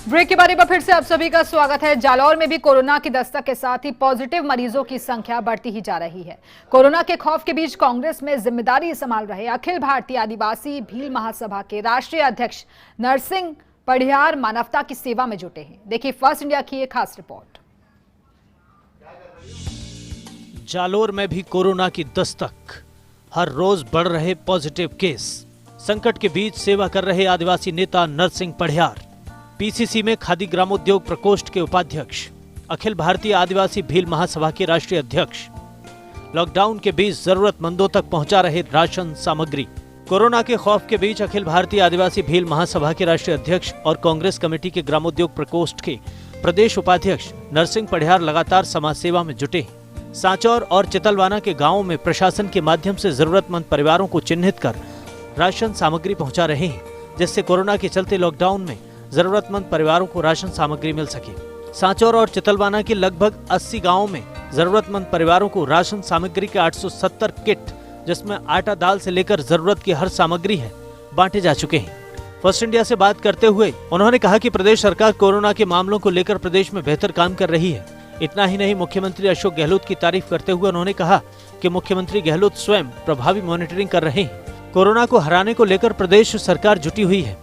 Break के बारे में फिर से आप सभी का स्वागत है। जालौर में भी कोरोना की दस्तक के साथ ही पॉजिटिव मरीजों की संख्या बढ़ती ही जा रही है। कोरोना के खौफ के बीच कांग्रेस में जिम्मेदारी संभाल रहे अखिल भारतीय आदिवासी भील महासभा के राष्ट्रीय अध्यक्ष नरसिंह पढ़ियार मानवता की सेवा में जुटे हैं। देखिए फर्स्ट इंडिया की एक खास रिपोर्ट। जालौर में भी कोरोना की दस्तक, हर रोज बढ़ रहे पॉजिटिव केस। संकट के बीच सेवा कर रहे आदिवासी नेता नरसिंह पढ़ियार, पीसीसी में खादी ग्रामोद्योग प्रकोष्ठ के उपाध्यक्ष, अखिल भारतीय आदिवासी भील महासभा के राष्ट्रीय अध्यक्ष, लॉकडाउन के बीच जरूरतमंदों तक पहुंचा रहे राशन सामग्री। कोरोना के खौफ के बीच अखिल भारतीय आदिवासी भील महासभा के राष्ट्रीय अध्यक्ष और कांग्रेस कमेटी के ग्रामोद्योग प्रकोष्ठ के प्रदेश उपाध्यक्ष नरसिंह पढ़ियार लगातार समाज सेवा में जुटे हैं। सांचौर और चितलवाना के गांवों में प्रशासन के माध्यम से जरूरतमंद परिवारों को चिन्हित कर राशन सामग्री पहुंचा रहे हैं, जिससे कोरोना के चलते लॉकडाउन में जरूरतमंद परिवारों को राशन सामग्री मिल सके। सांचौर और चितलवाना के लगभग 80 गांवों में जरूरतमंद परिवारों को राशन सामग्री के 870 किट, जिसमें आटा दाल से लेकर जरूरत की हर सामग्री है, बांटे जा चुके हैं। फर्स्ट इंडिया से बात करते हुए उन्होंने कहा कि प्रदेश सरकार कोरोना के मामलों को लेकर प्रदेश में बेहतर काम कर रही है। इतना ही नहीं, मुख्यमंत्री अशोक गहलोत की तारीफ करते हुए उन्होंने कहा कि मुख्यमंत्री गहलोत स्वयं प्रभावी मॉनिटरिंग कर रहे हैं। कोरोना को हराने को लेकर प्रदेश सरकार जुटी हुई है।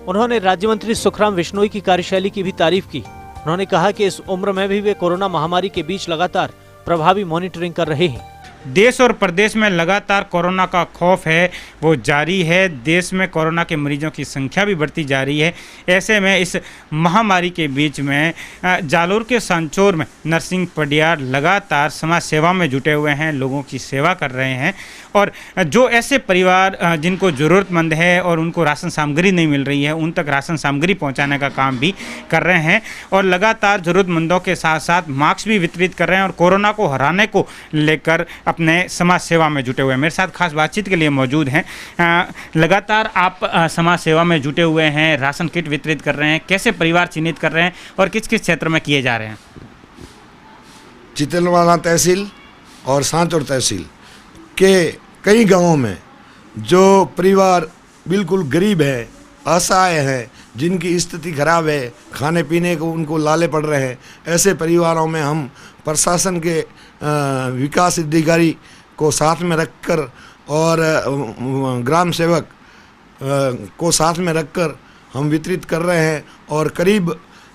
उन्होंने राज्य मंत्री सुखराम बिश्नोई की कार्यशैली की भी तारीफ की। उन्होंने कहा कि इस उम्र में भी वे कोरोना महामारी के बीच लगातार प्रभावी मॉनिटरिंग कर रहे हैं। देश और प्रदेश में लगातार कोरोना का खौफ है वो जारी है। देश में कोरोना के मरीजों की संख्या भी बढ़ती जा रही है। ऐसे में इस महामारी के बीच में जालौर के सांचौर में नरसिंह पढ़ियार लगातार समाज सेवा में जुटे हुए हैं, लोगों की सेवा कर रहे हैं। और जो ऐसे परिवार जिनको ज़रूरतमंद है और उनको राशन सामग्री नहीं मिल रही है, उन तक राशन सामग्री पहुंचाने का काम भी कर रहे हैं और लगातार ज़रूरतमंदों के साथ साथ मास्क भी वितरित कर रहे हैं और कोरोना को हराने को लेकर अपने समाज सेवा में जुटे हुए हैं। मेरे साथ खास बातचीत के लिए मौजूद हैं। लगातार आप समाज सेवा में जुटे हुए हैं, राशन किट वितरित कर रहे हैं, कैसे परिवार चिन्हित कर रहे हैं और किस किस क्षेत्र में किए जा रहे हैं? चितलवाना तहसील और सांचौर तहसील के कई गांवों में जो परिवार बिल्कुल गरीब है, असहाय है, जिनकी स्थिति खराब है, खाने पीने को उनको लाले पड़ रहे हैं, ऐसे परिवारों में हम प्रशासन के विकास अधिकारी को साथ में रखकर और ग्राम सेवक को साथ में रखकर हम वितरित कर रहे हैं और करीब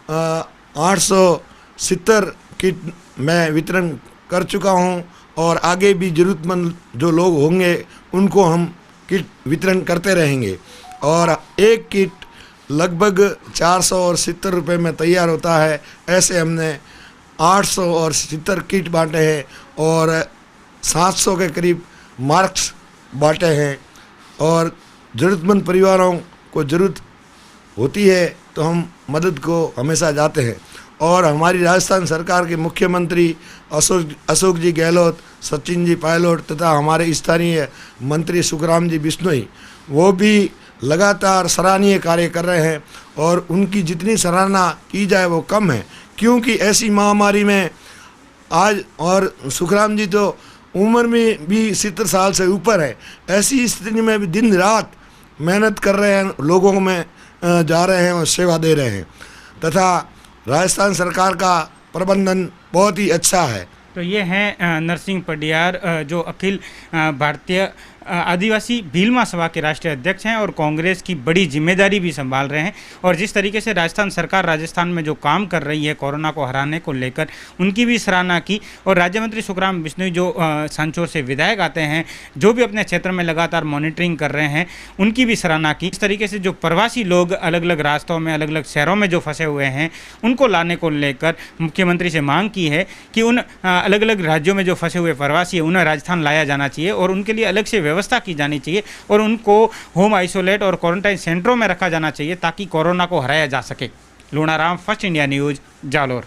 870 किट मैं वितरण कर चुका हूं और आगे भी ज़रूरतमंद जो लोग होंगे उनको हम किट वितरण करते रहेंगे। और एक किट लगभग 470 रुपये में तैयार होता है। ऐसे हमने 870 किट बांटे हैं और 700 के करीब मार्क्स बांटे हैं। और ज़रूरतमंद परिवारों को ज़रूरत होती है तो हम मदद को हमेशा जाते हैं। और हमारी राजस्थान सरकार के मुख्यमंत्री अशोक जी गहलोत, सचिन जी पायलट तथा हमारे स्थानीय मंत्री सुखराम जी बिश्नोई, वो भी लगातार सराहनीय कार्य कर रहे हैं और उनकी जितनी सराहना की जाए वो कम है, क्योंकि ऐसी महामारी में आज, और सुखराम जी तो उम्र में भी 70 साल से ऊपर है, ऐसी स्थिति में भी दिन रात मेहनत कर रहे हैं, लोगों में जा रहे हैं और सेवा दे रहे हैं तथा राजस्थान सरकार का प्रबंधन बहुत ही अच्छा है। तो ये हैं नरसिंह पढ़ियार जो अखिल भारतीय आदिवासी भील महासभा के राष्ट्रीय अध्यक्ष हैं और कांग्रेस की बड़ी जिम्मेदारी भी संभाल रहे हैं। और जिस तरीके से राजस्थान सरकार राजस्थान में जो काम कर रही है कोरोना को हराने को लेकर, उनकी भी सराहना की। और राज्य मंत्री सुखराम बिश्नोई जो सांचौर से विधायक आते हैं, जो भी अपने क्षेत्र में लगातार मॉनिटरिंग कर रहे हैं, उनकी भी सराहना की। इस तरीके से जो प्रवासी लोग अलग अलग रास्तों में, अलग अलग शहरों में जो फंसे हुए हैं, उनको लाने को लेकर मुख्यमंत्री से मांग की है कि उन अलग अलग राज्यों में जो फंसे हुए प्रवासी है उन्हें राजस्थान लाया जाना चाहिए और उनके लिए अलग से व्यवस्था की जानी चाहिए और उनको होम आइसोलेट और क्वारंटाइन सेंटरों में रखा जाना चाहिए ताकि कोरोना को हराया जा सके। Lunaram, first India news, Jalore.